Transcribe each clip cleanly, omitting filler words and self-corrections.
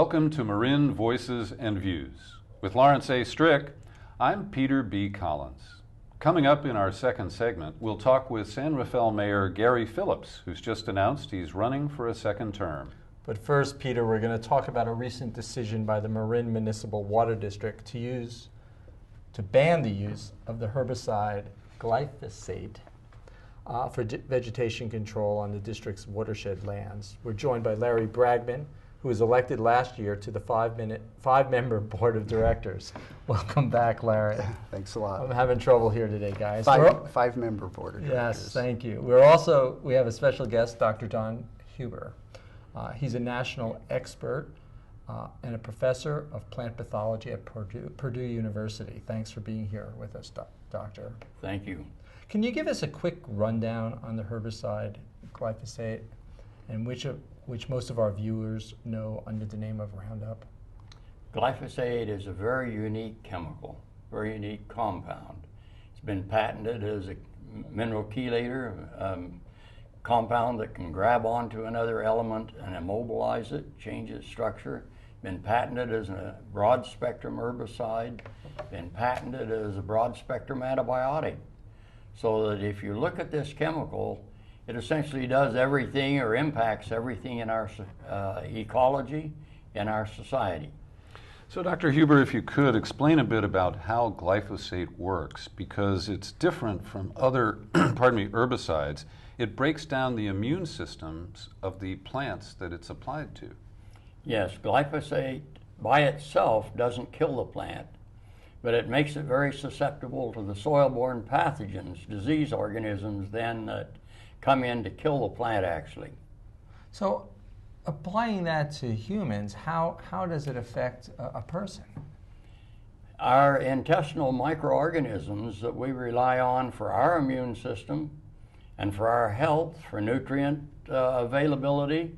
Welcome to Marin Voices and Views. With Lawrence A. Strick, I'm Peter B. Collins. Coming up in our second segment, we'll talk with San Rafael Mayor Gary Phillips, who's just announced he's running for a second term. But first, Peter, we're going to talk about a recent decision by the Marin Municipal Water District to ban the use of the herbicide Glyphosate for vegetation control on the district's watershed lands. We're joined by Larry Bragman, who was elected last year to the five-member board of directors. Welcome back, Larry. Thanks a lot. I'm having trouble here today, guys. Five-member board of directors. Yes, thank you. We have a special guest, Dr. Don Huber. He's a national expert and a professor of plant pathology at Purdue University. Thanks for being here with us, Doctor. Thank you. Can you give us a quick rundown on the herbicide glyphosate and which most of our viewers know under the name of Roundup? Glyphosate is a very unique chemical, very unique compound. It's been patented as a mineral chelator, compound that can grab onto another element and immobilize it, change its structure. Been patented as a broad spectrum herbicide, been patented as a broad spectrum antibiotic. So that if you look at this chemical, it essentially does everything or impacts everything in our ecology, in our society. So Dr. Huber, if you could explain a bit about how glyphosate works, because it's different from other herbicides. It breaks down the immune systems of the plants that it's applied to. Yes, glyphosate by itself doesn't kill the plant, but it makes it very susceptible to the soil-borne pathogens, disease organisms then that come in to kill the plant actually. So applying that to humans, how does it affect a person? Our intestinal microorganisms that we rely on for our immune system and for our health, for nutrient availability,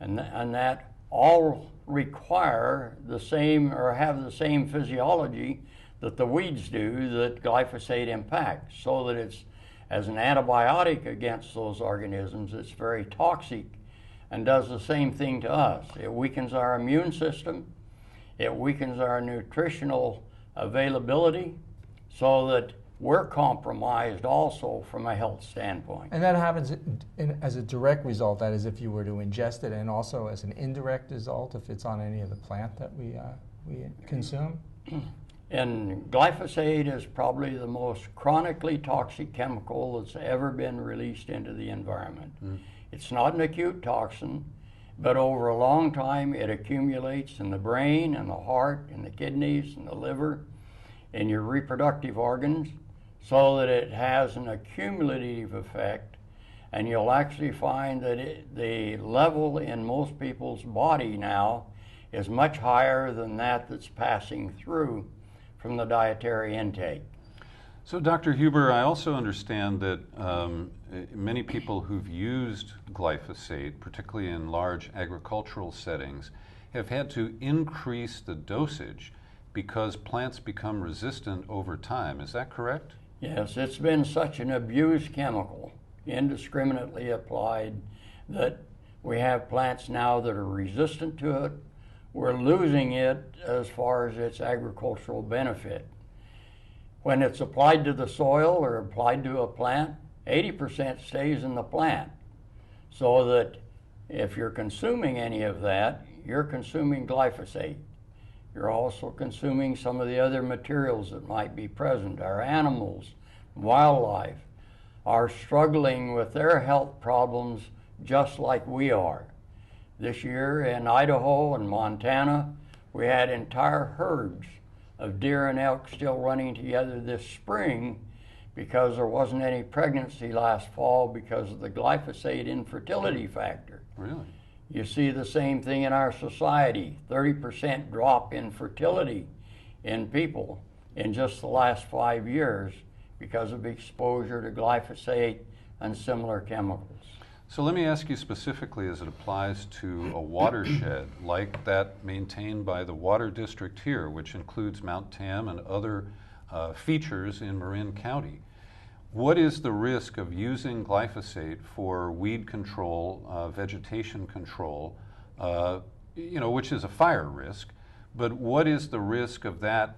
and that all require the same or have the same physiology that the weeds do that glyphosate impacts, so that it's as an antibiotic against those organisms, it's very toxic and does the same thing to us. It weakens our immune system, it weakens our nutritional availability, so that we're compromised also from a health standpoint. And that happens as a direct result, that is if you were to ingest it, and also as an indirect result if it's on any of the plant that we consume? And glyphosate is probably the most chronically toxic chemical that's ever been released into the environment. It's not an acute toxin, but over a long time it accumulates in the brain and the heart and the kidneys and the liver and your reproductive organs, so that it has an accumulative effect, and you'll actually find that the level in most people's body now is much higher than that's passing through from the dietary intake. So Dr. Huber, I also understand that many people who've used glyphosate, particularly in large agricultural settings, have had to increase the dosage because plants become resistant over time. Is that correct? Yes, it's been such an abused chemical, indiscriminately applied, that we have plants now that are resistant to it. We're losing it as far as its agricultural benefit. When it's applied to the soil or applied to a plant, 80% stays in the plant. So that if you're consuming any of that, you're consuming glyphosate. You're also consuming some of the other materials that might be present. Our animals, wildlife, are struggling with their health problems just like we are. This year in Idaho and Montana, we had entire herds of deer and elk still running together this spring because there wasn't any pregnancy last fall because of the glyphosate infertility factor. Really? You see the same thing in our society, 30% drop in fertility in people in just the last 5 years because of exposure to glyphosate and similar chemicals. So let me ask you specifically as it applies to a watershed like that maintained by the Water District here, which includes Mount Tam and other features in Marin County. What is the risk of using glyphosate for weed control, vegetation control, which is a fire risk, but what is the risk of that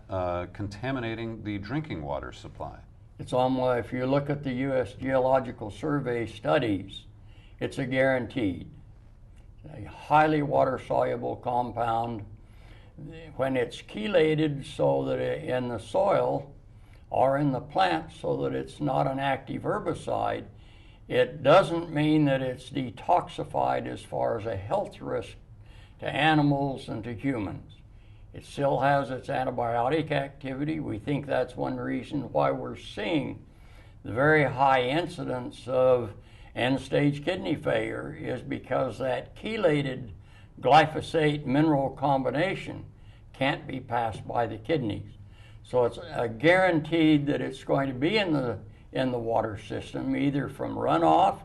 contaminating the drinking water supply? It's almost, if you look at the U.S. Geological Survey studies, it's a guaranteed. A highly water-soluble compound. When it's chelated so that in the soil or in the plant so that it's not an active herbicide, it doesn't mean that it's detoxified as far as a health risk to animals and to humans. It still has its antibiotic activity. We think that's one reason why we're seeing the very high incidence of end-stage kidney failure, is because that chelated glyphosate mineral combination can't be passed by the kidneys. So it's guaranteed that it's going to be in the water system, either from runoff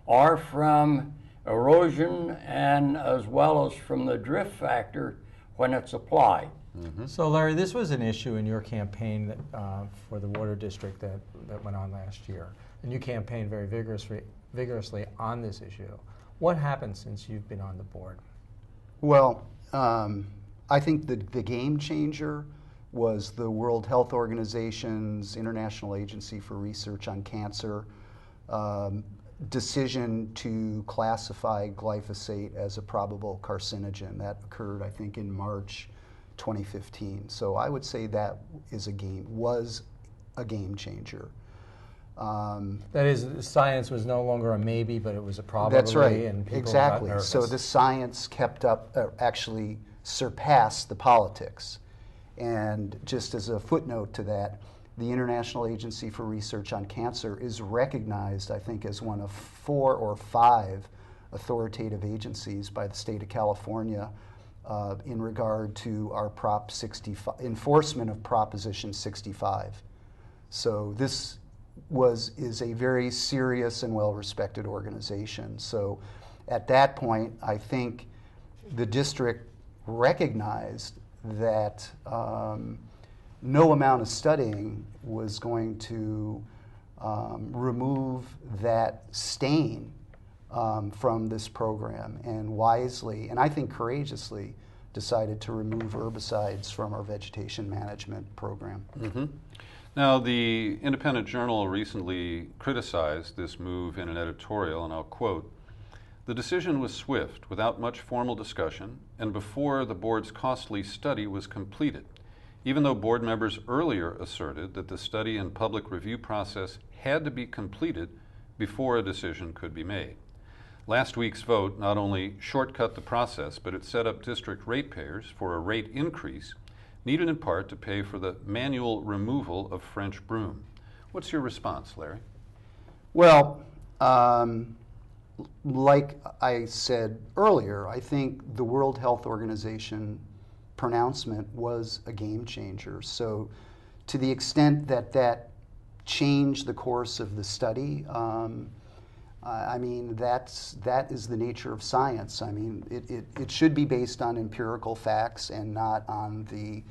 or from erosion, and as well as from the drift factor when it's applied. Mm-hmm. So Larry, this was an issue in your campaign for the water district that went on last year, and you campaigned very vigorously on this issue. What happened since you've been on the board? Well, I think the game changer was the World Health Organization's International Agency for Research on Cancer decision to classify glyphosate as a probable carcinogen. That occurred, I think, in March 2015. So I would say that was a game changer. That is, science was no longer a maybe, but it was a probably. That's right. And people exactly. got nervous. So the science kept up, actually surpassed the politics. And just as a footnote to that, the International Agency for Research on Cancer is recognized, I think, as one of 4 or 5 authoritative agencies by the state of California in regard to our Prop 65, enforcement of Proposition 65. So this is a very serious and well-respected organization. So at that point, I think the district recognized that no amount of studying was going to remove that stain from this program, and wisely, and I think courageously, decided to remove herbicides from our vegetation management program. Mm-hmm. Now, the Independent Journal recently criticized this move in an editorial, and I'll quote, "The decision was swift, without much formal discussion, and before the board's costly study was completed, even though board members earlier asserted that the study and public review process had to be completed before a decision could be made. Last week's vote not only shortcut the process, but it set up district ratepayers for a rate increase needed in part to pay for the manual removal of French broom." What's your response, Larry? Well, like I said earlier, I think the World Health Organization pronouncement was a game changer. So to the extent that that changed the course of the study, I mean, that is the nature of science. I mean, it should be based on empirical facts and not on the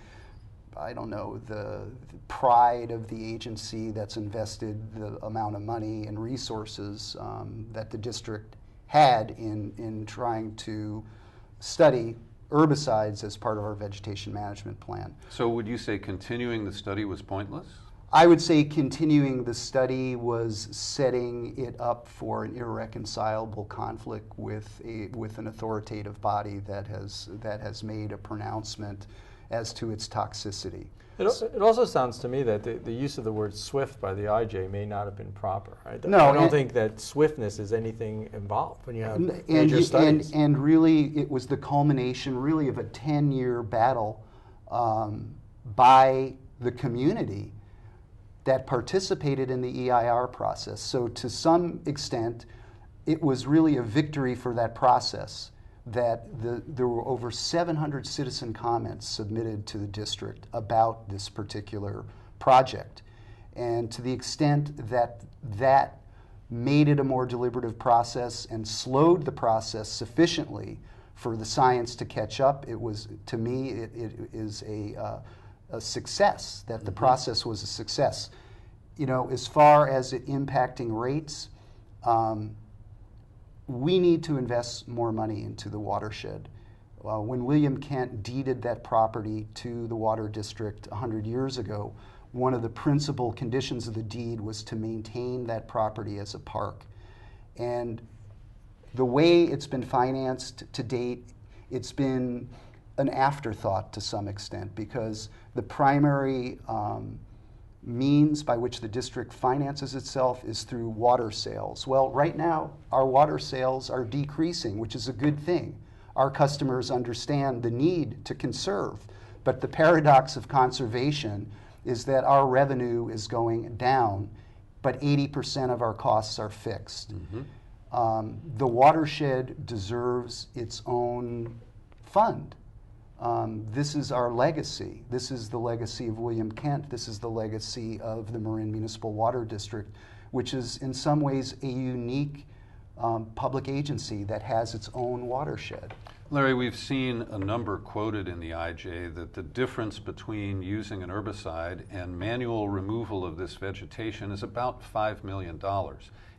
pride of the agency that's invested the amount of money and resources that the district had in trying to study herbicides as part of our vegetation management plan. So would you say continuing the study was pointless? I would say continuing the study was setting it up for an irreconcilable conflict with an authoritative body that has made a pronouncement as to its toxicity. It also sounds to me that the use of the word swift by the IJ may not have been proper. Right? No, I don't think that swiftness is anything involved when you have major studies. And really, it was the culmination really of a 10-year battle by the community that participated in the EIR process. So to some extent, it was really a victory for that process, that there were over 700 citizen comments submitted to the district about this particular project. And to the extent that that made it a more deliberative process and slowed the process sufficiently for the science to catch up, it was, to me, it is a success, that the process was a success. You know, as far as it impacting rates, we need to invest more money into the watershed. When William Kent deeded that property to the Water District 100 years ago, one of the principal conditions of the deed was to maintain that property as a park. And the way it's been financed to date, it's been an afterthought to some extent, because the primary means by which the district finances itself is through water sales. Well, right now, our water sales are decreasing, which is a good thing. Our customers understand the need to conserve, but the paradox of conservation is that our revenue is going down, but 80% of our costs are fixed. The watershed deserves its own fund. This is our legacy. This is the legacy of William Kent. This is the legacy of the Marin Municipal Water District, which is in some ways a unique public agency that has its own watershed. Larry, we've seen a number quoted in the IJ that the difference between using an herbicide and manual removal of this vegetation is about $5 million.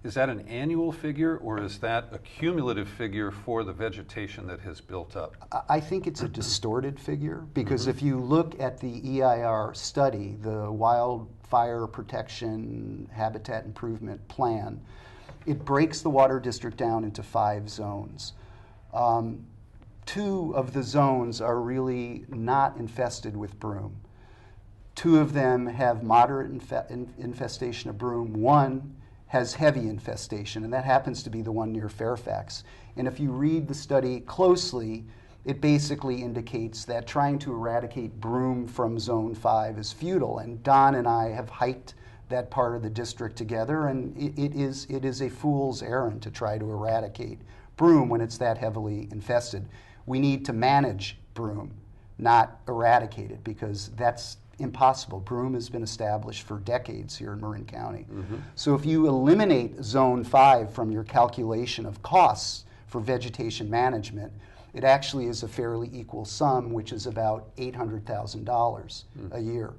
Is that an annual figure, or is that a cumulative figure for the vegetation that has built up? I think it's a distorted figure, because if you look at the EIR study, the Wildfire Protection Habitat Improvement Plan, it breaks the water district down into 5 zones. 2 of the zones are really not infested with broom. 2 of them have moderate infestation of broom. 1 has heavy infestation, and that happens to be the one near Fairfax. And if you read the study closely, it basically indicates that trying to eradicate broom from Zone 5 is futile. And Don and I have hiked that part of the district together, and it is a fool's errand to try to eradicate broom when it's that heavily infested. We need to manage broom, not eradicate it, because that's impossible. Broom has been established for decades here in Marin County. So if you eliminate Zone 5 from your calculation of costs for vegetation management, it actually is a fairly equal sum, which is about $800,000 a year.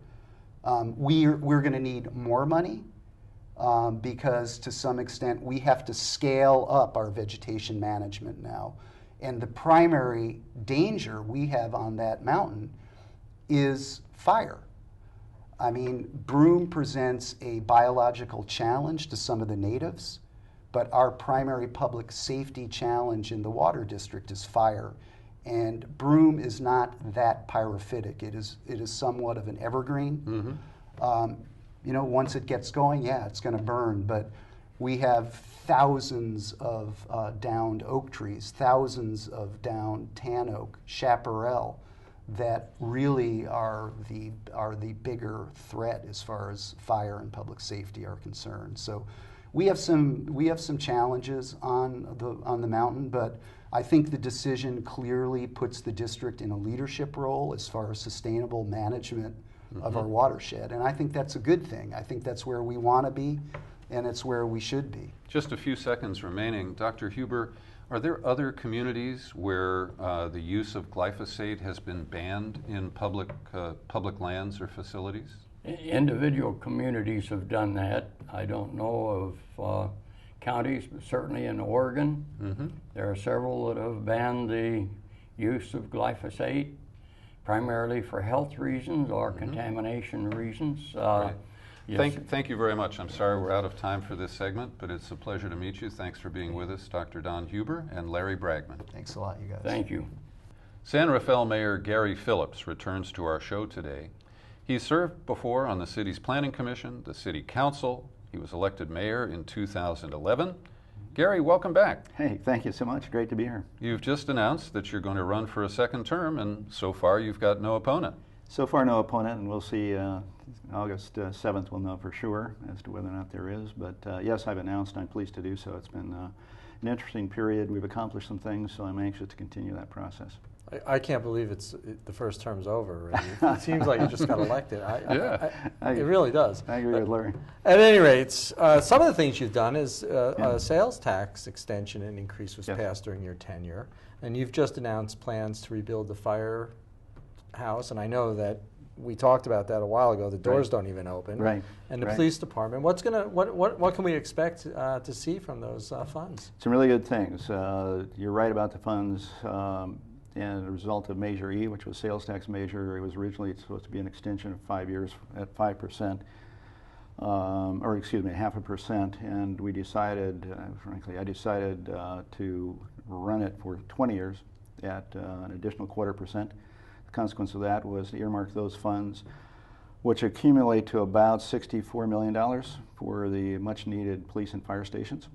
We're going to need more money because to some extent we have to scale up our vegetation management now. And the primary danger we have on that mountain is fire. I mean, broom presents a biological challenge to some of the natives, but our primary public safety challenge in the water district is fire. And broom is not that pyrophytic. It is somewhat of an evergreen. You know, once it gets going, yeah, it's going to burn, but we have thousands of downed oak trees, thousands of downed tan oak, chaparral, that really are the bigger threat as far as fire and public safety are concerned. So we have some challenges on the mountain, but I think the decision clearly puts the district in a leadership role as far as sustainable management of our watershed, and I think that's a good thing. I think that's where we want to be, and it's where we should be. Just a few seconds remaining. Dr. Huber, are there other communities where the use of glyphosate has been banned in public lands or facilities? Individual communities have done that. I don't know of counties, but certainly in Oregon, there are several that have banned the use of glyphosate, primarily for health reasons or contamination reasons. Right. Yes. Thank you very much. I'm sorry we're out of time for this segment, but it's a pleasure to meet you. Thanks for being with us, Dr. Don Huber and Larry Bragman. Thanks a lot, you guys. Thank you. San Rafael Mayor Gary Phillips returns to our show today. He served before on the city's planning commission, the city council. He was elected mayor in 2011. Gary, welcome back. Hey, thank you so much. Great to be here. You've just announced that you're going to run for a second term, and so far you've got no opponent. So far, no opponent, and we'll see. August 7th, we'll know for sure as to whether or not there is. But yes, I've announced. I'm pleased to do so. It's been an interesting period. We've accomplished some things, so I'm anxious to continue that process. I can't believe the first term's over. It seems like you just got elected. It really does. I agree with Larry. At any rate, some of the things you've done is a sales tax extension and increase was passed during your tenure. And you've just announced plans to rebuild the firehouse. And I know that we talked about that a while ago. The doors don't even open. Right. And the police department. What can we expect to see from those funds? Some really good things. You're right about the funds. and a result of Measure E, which was sales tax measure. It was originally supposed to be an extension of 5 years at 5%, or excuse me, 0.5%, and we decided, frankly, I decided to run it for 20 years at an additional 0.25%. The consequence of that was to earmark those funds, which accumulate to about $64 million for the much-needed police and fire stations.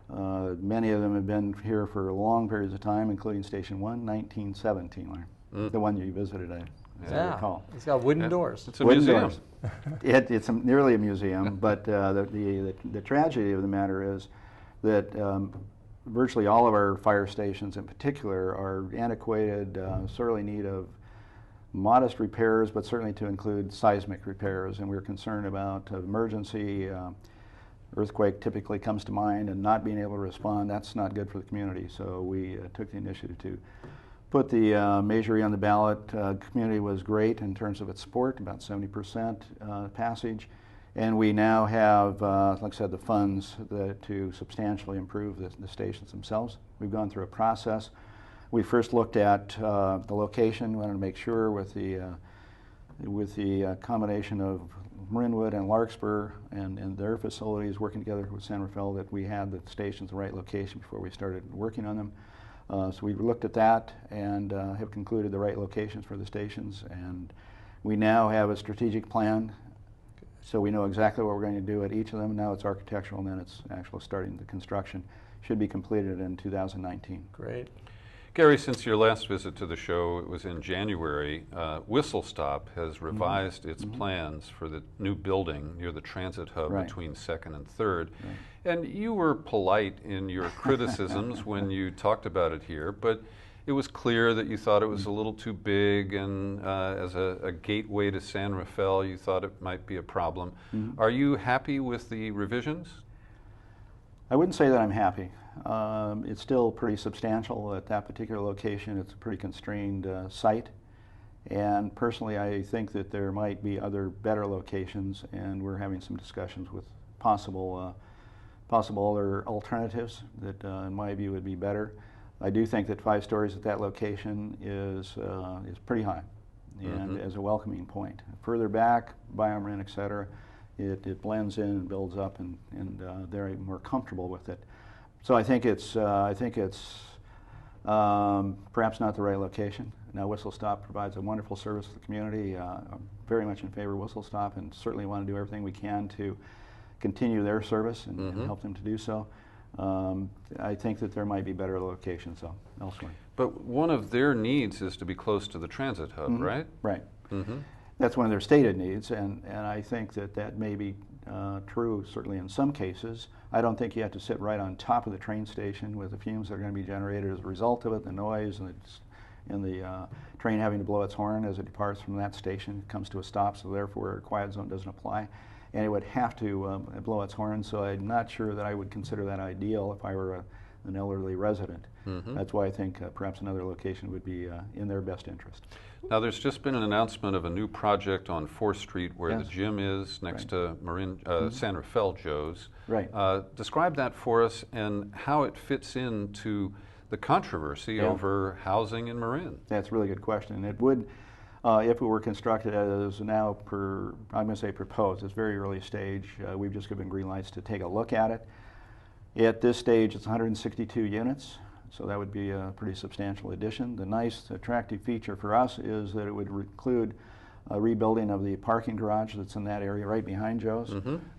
Many of them have been here for long periods of time, including Station 1, 1917, Larry. The one you visited, as I recall. It's got wooden doors. It's a Wooden museum. doors. It's nearly a museum, but the tragedy of the matter is that virtually all of our fire stations in particular are antiquated, sorely in need of modest repairs, but certainly to include seismic repairs, and we're concerned about emergency. Earthquake typically comes to mind, and not being able to respond, that's not good for the community. So we took the initiative to put the Measure E on the ballot. Community was great in terms of its support, about 70% passage. And we now have, like I said, the funds to substantially improve the stations themselves. We've gone through a process. We first looked at the location. We wanted to make sure with the combination of Marinwood and Larkspur and their facilities working together with San Rafael that we had the stations in the right location before we started working on them. So we looked at that and have concluded the right locations for the stations. And we now have a strategic plan. So we know exactly what we're going to do at each of them. Now it's architectural, and then it's actually starting the construction. Should be completed in 2019. Great. Gary, since your last visit to the show, it was in January, Whistlestop has revised its plans for the new building near the transit hub between 2nd and 3rd. And you were polite in your criticisms when you talked about it here, but it was clear that you thought it was a little too big, and as a gateway to San Rafael, you thought it might be a problem. Are you happy with the revisions? I wouldn't say that I'm happy. It's still pretty substantial at that particular location. It's a pretty constrained site. And personally, I think that there might be other better locations, and we're having some discussions with possible other alternatives that, in my view, would be better. I do think that 5 stories at that location is pretty high, and as a welcoming point. Further back, BioMarin, et cetera, it blends in and builds up, and they're more comfortable with it. So I think it's perhaps not the right location. Now Whistlestop provides a wonderful service to the community. I'm very much in favor of Whistlestop, and certainly want to do everything we can to continue their service and help them to do so. I think that there might be better locations elsewhere. But one of their needs is to be close to the transit hub, right? Right. That's one of their stated needs, and I think that may be true certainly in some cases. I don't think you have to sit right on top of the train station with the fumes that are going to be generated as a result of it, the noise, and the train having to blow its horn as it departs from that station. It comes to a stop, so therefore a quiet zone doesn't apply. And it would have to blow its horn, so I'm not sure that I would consider that ideal if I were an elderly resident. That's why I think perhaps another location would be in their best interest. Now, there's just been an announcement of a new project on 4th Street where the gym is next to Marin, San Rafael Joe's. Right. Describe that for us and how it fits into the controversy over housing in Marin. That's a really good question. It would, if it were constructed as now I'm going to say proposed, it's very early stage. We've just given green lights to take a look at it. At this stage, it's 162 units. So that would be a pretty substantial addition. The nice, attractive feature for us is that it would include a rebuilding of the parking garage that's in that area right behind Joe's.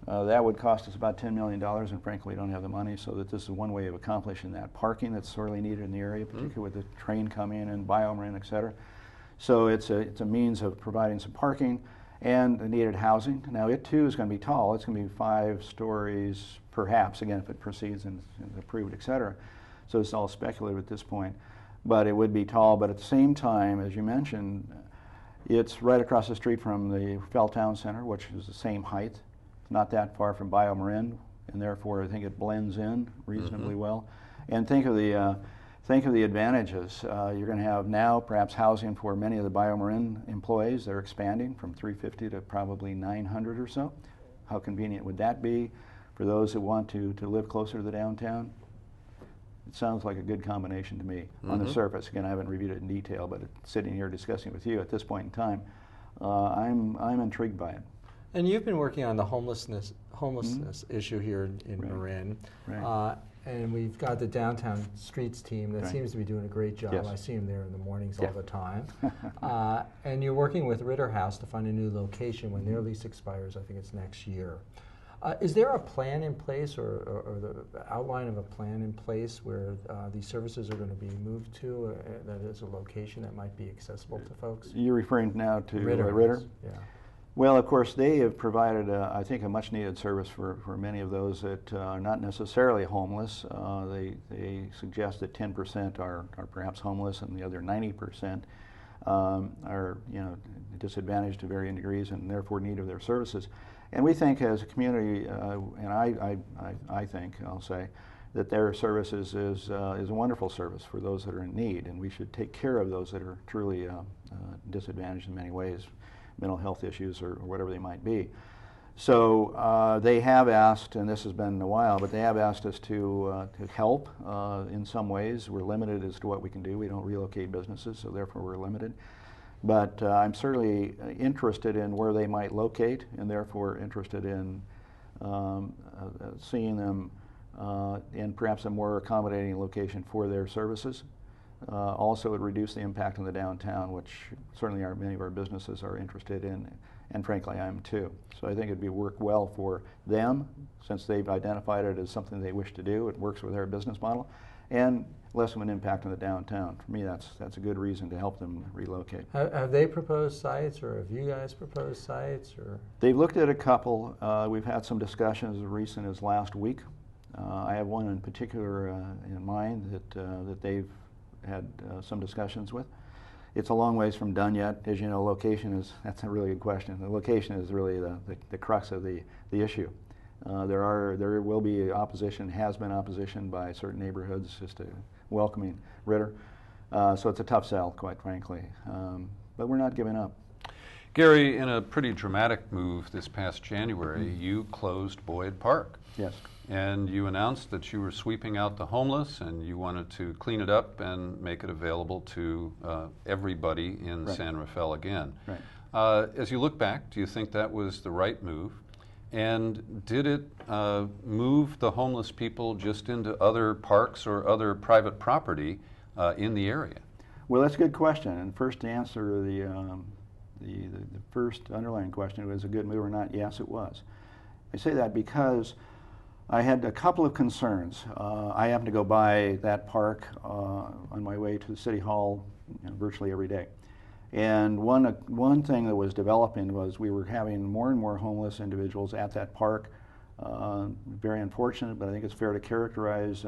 That would cost us about $10 million, and frankly, we don't have the money, so that this is one way of accomplishing that. Parking that's sorely needed in the area, particularly with the train coming in, BioMarin, et cetera. So it's a means of providing some parking and the needed housing. Now, it too is going to be tall. It's going to be 5 stories, perhaps, again, if it proceeds and is approved, et cetera. So it's all speculative at this point, but it would be tall. But at the same time, as you mentioned, it's right across the street from the Fell Town Center, which is the same height. It's not that far from BioMarin, and therefore I think it blends in reasonably well. And think of the advantages. You're going to have now perhaps housing for many of the BioMarin employees. They're expanding from 350 to probably 900 or so. How convenient would that be for those that want to live closer to the downtown? it sounds like a good combination to me on the surface. Again, I haven't reviewed it in detail, but sitting here discussing it with you at this point in time, I'm intrigued by it. And you've been working on the homelessness issue here in Marin. Right. And we've got the downtown streets team that seems to be doing a great job. Yes. I see them there in the mornings all the time. And you're working with Ritter House to find a new location when their lease expires. I think it's next year. Is there a plan in place or the outline of a plan in place where these services are going to be moved to, that is a location that might be accessible to folks? You're referring now to Ritter? Ritter? Yeah. Well, of course, they have provided, I think, a much-needed service for many of those that are not necessarily homeless. They suggest that 10% are perhaps homeless, and the other 90% are, disadvantaged to varying degrees and therefore in need of their services. And we think, as a community, and I think, I'll say, that their services is a wonderful service for those that are in need, and we should take care of those that are truly disadvantaged in many ways, mental health issues or whatever they might be. So they have asked, and this has been a while, but they have asked us to help in some ways. We're limited as to what we can do. We don't relocate businesses, so therefore we're limited. But I'm certainly interested in where they might locate, and therefore interested in seeing them in perhaps a more accommodating location for their services. Also, it would reduce the impact on the downtown, which certainly many of our businesses are interested in, and frankly, I am too. So I think it'd work well for them, since they've identified it as something they wish to do. It works with their business model, and less of an impact on the downtown. For me, that's a good reason to help them relocate. Have they proposed sites, or have you guys proposed sites, or? They've looked at a couple. We've had some discussions as recent as last week. I have one in particular in mind that they've had some discussions with. It's a long ways from done yet. As you know, that's a really good question. The location is really the crux of the issue. There will be opposition, has been opposition by certain neighborhoods just to welcoming Ritter. So it's a tough sell, quite frankly. But we're not giving up. Gary, in a pretty dramatic move this past January, you closed Boyd Park. Yes. And you announced that you were sweeping out the homeless and you wanted to clean it up and make it available to everybody in San Rafael again. Right. As you look back, do you think that was the right move? And did it move the homeless people just into other parks or other private property in the area? Well, that's a good question. And first, to answer the first underlying question, was a good move or not? Yes, it was. I say that because I had a couple of concerns. I happen to go by that park on my way to the City Hall virtually every day. And one thing that was developing was we were having more and more homeless individuals at that park. Very unfortunate, but I think it's fair to characterize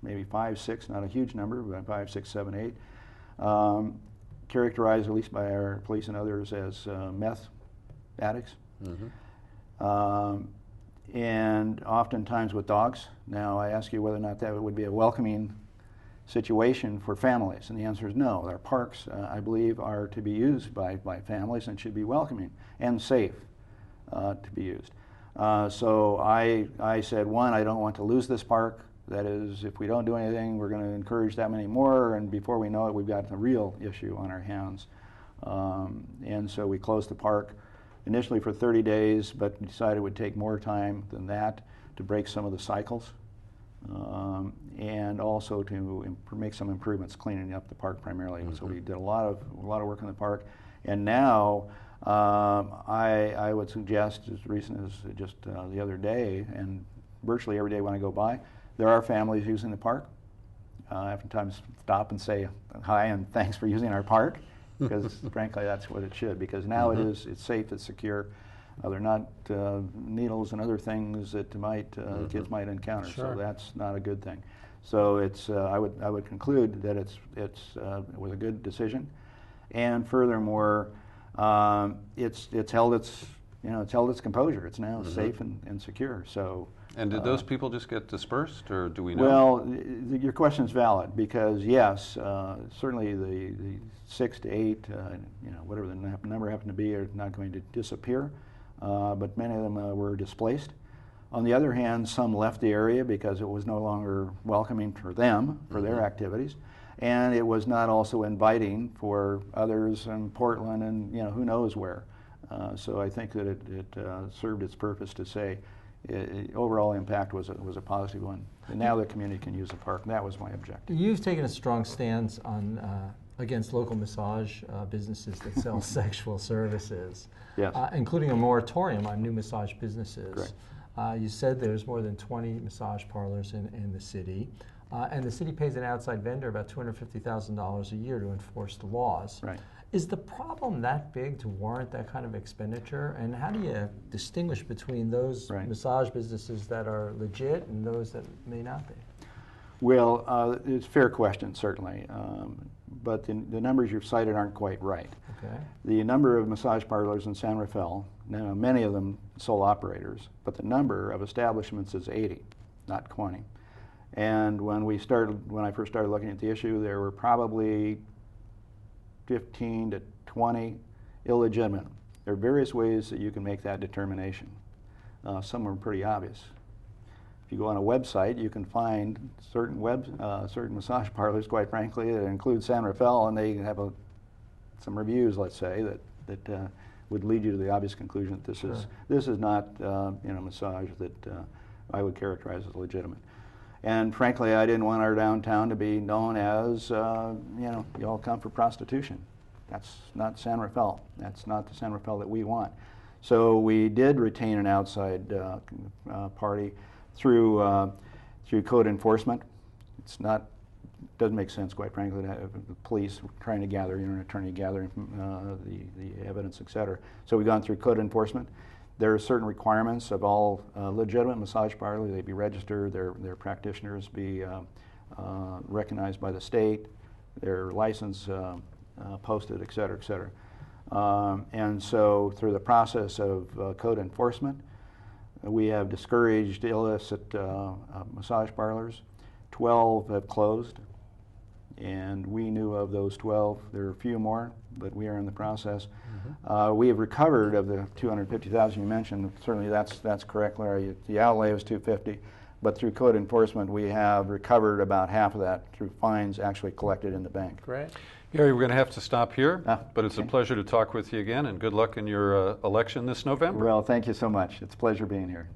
maybe 5, 6, not a huge number, but 5, 6, 7, 8, characterized at least by our police and others as meth addicts. Mm-hmm. And oftentimes with dogs. Now, I ask you whether or not that would be a welcoming situation for families, and the answer is no. Our parks, I believe, are to be used by families and should be welcoming and safe to be used. So I said, one, I don't want to lose this park. That is, if we don't do anything, we're going to encourage that many more, and before we know it, we've got a real issue on our hands. And so we closed the park initially for 30 days, but decided it would take more time than that to break some of the cycles, and also to make some improvements, cleaning up the park primarily. Mm-hmm. So we did a lot of work in the park, and now I would suggest, as recent as just the other day, and virtually every day when I go by, there are families using the park. I oftentimes stop and say hi and thanks for using our park, because frankly that's what it should, because now it's safe, it's secure. They're not needles and other things that kids might encounter. Sure. So that's not a good thing. So it's I would conclude that it was a good decision, and furthermore, it's held its composure. It's now safe and secure. So. And did those people just get dispersed, or do we know? Well, your question is valid, because yes, certainly the 6 to 8, whatever the number happened to be, are not going to disappear, but many of them were displaced. On the other hand, some left the area because it was no longer welcoming for them, for their activities, and it was not also inviting for others in Portland and who knows where. So I think that it served its purpose to say overall impact was a positive one. And now the community can use the park. That was my objective. You've taken a strong stance on against local massage businesses that sell sexual services, Yes. Including a moratorium on new massage businesses. Correct. You said there's more than 20 massage parlors in the city, and the city pays an outside vendor about $250,000 a year to enforce the laws. Right. Is the problem that big to warrant that kind of expenditure? And how do you distinguish between those massage businesses that are legit and those that may not be? Well, it's a fair question, certainly. But the numbers you've cited aren't quite right. Okay. The number of massage parlors in San Rafael, now many of them sole operators, but the number of establishments is 80, not 20. And when I first started looking at the issue, there were probably 15 to 20 illegitimate. There are various ways that you can make that determination. Some are pretty obvious. If you go on a website, you can find certain massage parlors, quite frankly, that include San Rafael, and they have some reviews, let's say, that would lead you to the obvious conclusion that this is not massage that I would characterize as legitimate. And frankly, I didn't want our downtown to be known as you all come for prostitution. That's not San Rafael. That's not the San Rafael that we want. So we did retain an outside party through code enforcement. Doesn't make sense, quite frankly, to have the police trying to gather, an attorney gathering the evidence, et cetera. So we've gone through code enforcement. There are certain requirements of all legitimate massage parlors. They be registered, their practitioners be recognized by the state, their license posted, et cetera, et cetera. And so through the process of code enforcement, we have discouraged illicit massage parlors. 12 have closed, and we knew of those 12. There are a few more, but we are in the process. We have recovered of the $250,000 you mentioned. Certainly that's correct, Larry. The outlay was $250,000, but through code enforcement, we have recovered about half of that through fines actually collected in the bank. Great. Gary, we're going to have to stop here, but it's a pleasure to talk with you again, and good luck in your election this November. Well, thank you so much. It's a pleasure being here.